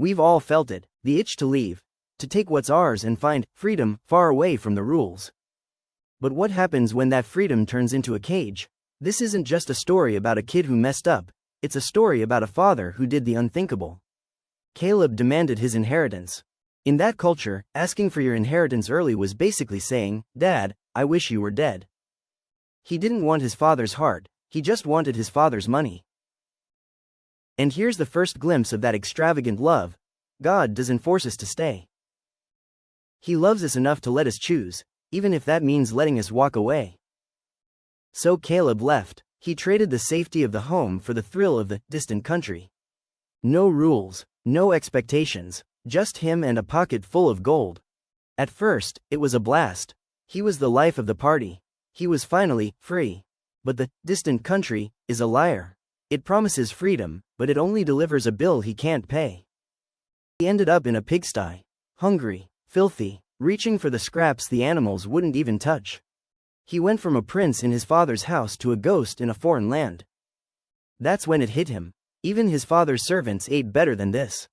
We've all felt it, the itch to leave, to take what's ours and find freedom far away from the rules. But what happens when that freedom turns into a cage? This isn't just a story about a kid who messed up, it's a story about a father who did the unthinkable. Caleb demanded his inheritance. In that culture, asking for your inheritance early was basically saying, "Dad, I wish you were dead." He didn't want his father's heart, he just wanted his father's money. And here's the first glimpse of that extravagant love. God doesn't force us to stay. He loves us enough to let us choose, even if that means letting us walk away. So Caleb left. He traded the safety of the home for the thrill of the distant country. No rules, no expectations, just him and a pocket full of gold. At first, it was a blast. He was the life of the party. He was finally free. But the distant country is a liar. It promises freedom, but it only delivers a bill he can't pay. He ended up in a pigsty, hungry, filthy, reaching for the scraps the animals wouldn't even touch. He went from a prince in his father's house to a ghost in a foreign land. That's when it hit him. Even his father's servants ate better than this.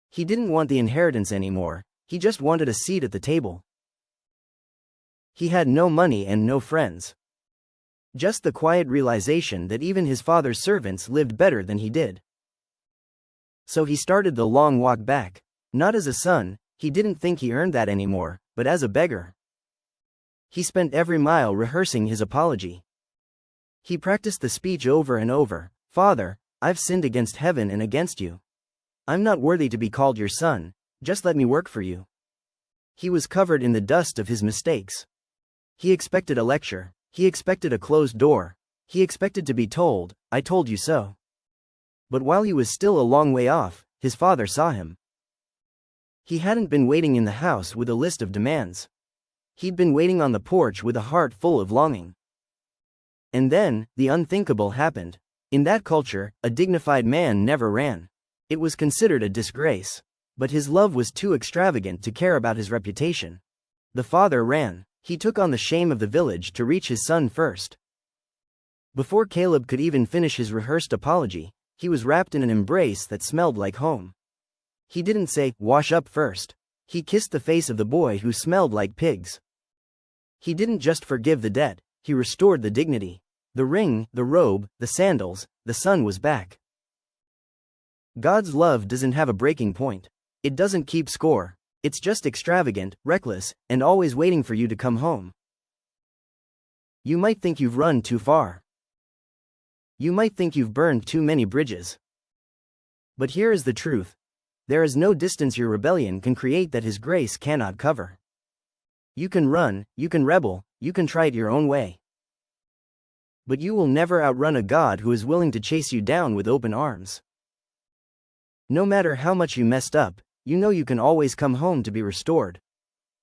He didn't want the inheritance anymore, he just wanted a seat at the table. He had no money and no friends. Just the quiet realization that even his father's servants lived better than he did. So he started the long walk back. Not as a son, he didn't think he earned that anymore, but as a beggar. He spent every mile rehearsing his apology. He practiced the speech over and over. "Father, I've sinned against heaven and against you. I'm not worthy to be called your son, just let me work for you." He was covered in the dust of his mistakes. He expected a lecture. He expected a closed door. He expected to be told, "I told you so." But while he was still a long way off, his father saw him. He hadn't been waiting in the house with a list of demands. He'd been waiting on the porch with a heart full of longing. And then, the unthinkable happened. In that culture, a dignified man never ran. It was considered a disgrace. But his love was too extravagant to care about his reputation. The father ran. He took on the shame of the village to reach his son first. Before Caleb could even finish his rehearsed apology, he was wrapped in an embrace that smelled like home. He didn't say, "Wash up first." He kissed the face of the boy who smelled like pigs. He didn't just forgive the debt, he restored the dignity. The ring, the robe, the sandals, the son was back. God's love doesn't have a breaking point. It doesn't keep score. It's just extravagant, reckless, and always waiting for you to come home. You might think you've run too far. You might think you've burned too many bridges. But here is the truth. There is no distance your rebellion can create that His grace cannot cover. You can run, you can rebel, you can try it your own way. But you will never outrun a God who is willing to chase you down with open arms. No matter how much you messed up, you know you can always come home to be restored.